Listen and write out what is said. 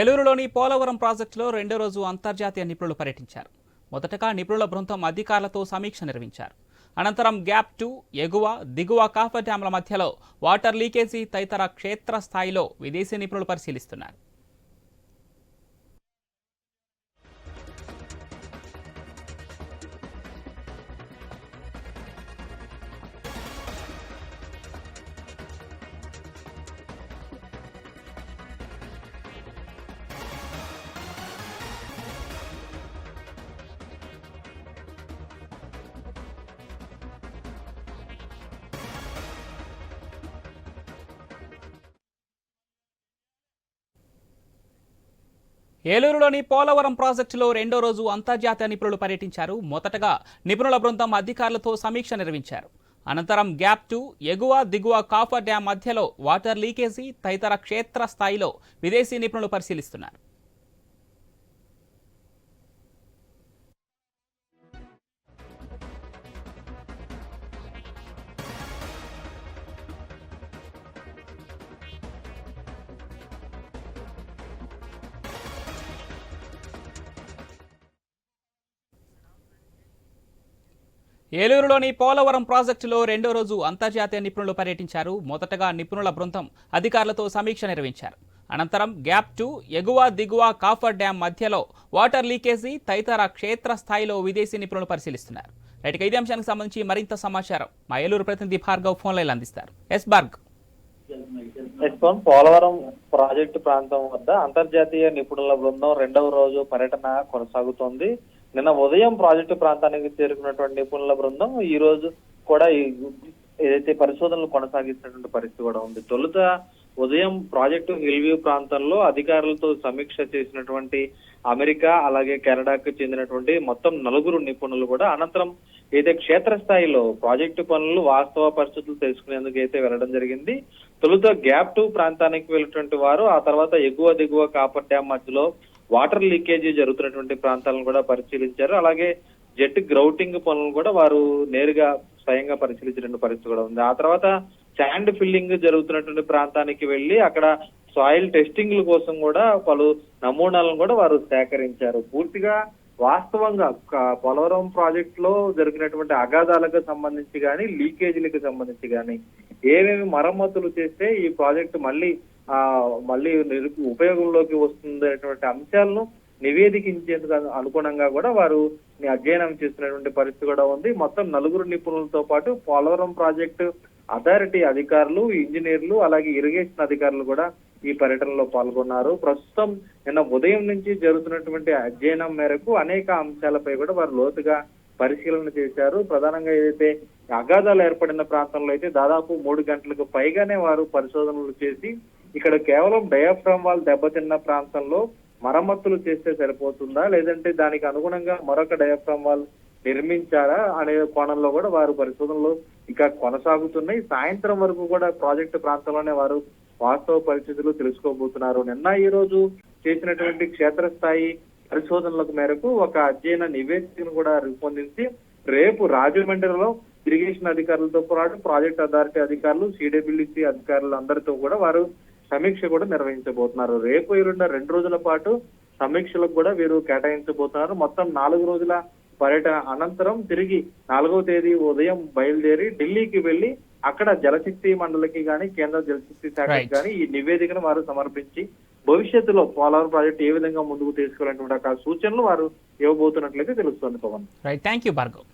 ఏలూరులోని పోలవరం ప్రాజెక్టులో రెండో రోజు అంతర్జాతీయ నిపుణులు పర్యటించారు. మొదటగా నిపుణుల బృందం అధికారులతో సమీక్ష నిర్వహించారు. అనంతరం గ్యాప్ 2, ఎగువ దిగువ కాఫర్ డ్యాంల మధ్యలో వాటర్ లీకేజీ తదితర క్షేత్రస్థాయిలో విదేశీ నిపుణులు పరిశీలిస్తున్నారు. ఏలూరులోని పోలవరం ప్రాజెక్టులో రెండో రోజు అంతర్జాతీయ నిపుణులు పర్యటించారు. మొదటగా నిపుణుల బృందం అధికారులతో సమీక్ష నిర్వహించారు. అనంతరం గ్యాప్ 2, ఎగువ దిగువ కాఫర్ డ్యాం మధ్యలో వాటర్ లీకేజీ తదితర క్షేత్రస్థాయిలో విదేశీ నిపుణులు పరిశీలిస్తున్నారు. ఏలూరులోని పోలవరం ప్రాజెక్టులో రెండో రోజు అంతర్జాతీయ నిపుణులు పర్యటించారు. మొదటగా నిపుణుల బృందం అధికారులతో సమీక్ష నిర్వహించారు. అనంతరం గ్యాప్ 2, ఎగువ దిగువ కాఫర్ డ్యాం మధ్యలో వాటర్ లీకేజీ తదితర క్షేత్రస్థాయిలో విదేశీ నిపుణులు పరిశీలిస్తున్నారు. రైట్, ఇదే అంశానికి సంబంధించి మరింత సమాచారం మా ఏలూరు ప్రతినిధి భార్గవ్ ఫోన్ లైన్ అందిస్తారు. ఎస్ భార్గవ్. పోలవరం ప్రాజెక్టు ప్రాంతం వద్ద అంతర్జాతీయ నిపుణుల బృందం రెండవ రోజు పర్యటన కొనసాగుతోంది. నిన్న ఉదయం ప్రాజెక్టు ప్రాంతానికి చేరుకున్నటువంటి నిపుణుల బృందం ఈ రోజు కూడా ఏదైతే పరిశోధనలు కొనసాగిస్తున్నటువంటి పరిస్థితి కూడా ఉంది. తొలుత ఉదయం ప్రాజెక్టు హిల్వ్యూ ప్రాంతంలో అధికారులతో సమీక్ష చేసినటువంటి అమెరికా అలాగే కెనడాకు చెందినటువంటి మొత్తం 4 నిపుణులు కూడా అనంతరం అయితే క్షేత్రస్థాయిలో ప్రాజెక్టు పనులు వాస్తవ పరిస్థితులు తెలుసుకునేందుకు అయితే వెళ్లడం జరిగింది. తొలుత గ్యాప్ 2 ప్రాంతానికి వెళ్ళినటువంటి వారు ఆ తర్వాత ఎగువ దిగువ కాపర్ డ్యాం మధ్యలో వాటర్ లీకేజీ జరుగుతున్నటువంటి ప్రాంతాలను కూడా పరిశీలించారు. అలాగే జెట్ గ్రౌటింగ్ పనులను కూడా వారు నేరుగా స్వయంగా పరిశీలించినటువంటి పరిస్థితి కూడా ఉంది. ఆ తర్వాత శాండ్ ఫిల్లింగ్ జరుగుతున్నటువంటి ప్రాంతానికి వెళ్లి అక్కడ సాయిల్ టెస్టింగ్ల కోసం కూడా పలు నమూనాలను కూడా వారు సేకరించారు. పూర్తిగా వాస్తవంగా పోలవరం ప్రాజెక్ట్ లో జరిగినటువంటి అగాధాలకు సంబంధించి కానీ లీకేజీలకు సంబంధించి కానీ ఏమేమి మరమ్మతులు చేస్తే ఈ ప్రాజెక్టు మళ్ళీ ఉపయోగంలోకి వస్తుందనేటువంటి అంశాలను నివేదించేందుకు అనుగుణంగా కూడా వారు అధ్యయనం చేస్తున్నటువంటి పరిస్థితి కూడా ఉంది. మొత్తం 4 నిపుణులతో పాటు పోలవరం ప్రాజెక్టు అథారిటీ అధికారులు, ఇంజనీర్లు అలాగే ఇరిగేషన్ అధికారులు కూడా ఈ పర్యటనలో పాల్గొన్నారు. ప్రస్తుతం నిన్న ఉదయం నుంచి జరుగుతున్నటువంటి అధ్యయనం మేరకు అనేక అంశాలపై కూడా వారు లోతుగా పరిశీలన చేశారు. ప్రధానంగా ఏదైతే అగాధాలు ఏర్పడిన ప్రాంతంలో అయితే దాదాపు 3 గంటలకు పైగానే వారు పరిశోధనలు చేసి ఇక్కడ కేవలం డయాఫ్రామ్ వాల్ దెబ్బతిన్న ప్రాంతంలో మరమ్మతులు చేస్తే సరిపోతుందా లేదంటే దానికి అనుగుణంగా మరొక డయాఫ్రామ్ వాల్ నిర్మించారా అనే కోణంలో కూడా వారు పరిశోధనలు ఇక కొనసాగుతున్నాయి. సాయంత్రం వరకు కూడా ప్రాజెక్టు ప్రాంతంలోనే వారు వాస్తవ పరిస్థితులు తెలుసుకోబోతున్నారు. నిన్న ఈ రోజు చేసినటువంటి క్షేత్రస్థాయి పరిశోధనలకు మేరకు ఒక అధ్యయన నివేదికను కూడా రూపొందించి రేపు రాజమండ్రిలో ఇరిగేషన్ అధికారులతో పాటు ప్రాజెక్ట్ అథారిటీ అధికారులు, సిడబ్ల్యూసి అధికారులు అందరితో కూడా వారు సమీక్ష కూడా నిర్వహించబోతున్నారు. రేపు ఎల్లుండ 2 రోజుల పాటు సమీక్షలకు కూడా వీరు కేటాయించబోతున్నారు. మొత్తం 4 రోజుల పర్యటన అనంతరం తిరిగి 4వ తేదీ ఉదయం బయలుదేరి ఢిల్లీకి వెళ్లి అక్కడ జలశక్తి మండలికి కానీ కేంద్ర జలశక్తి శాఖకి కానీ ఈ నివేదికను వారు సమర్పించి భవిష్యత్తులో పోలవరం ప్రాజెక్టు ఏ విధంగా ముందుకు తీసుకెళ్లాలనేటువంటి సూచనలు వారు ఇవ్వబోతున్నట్లయితే తెలుస్తోంది. Pavan. Right, thank you Bhargav.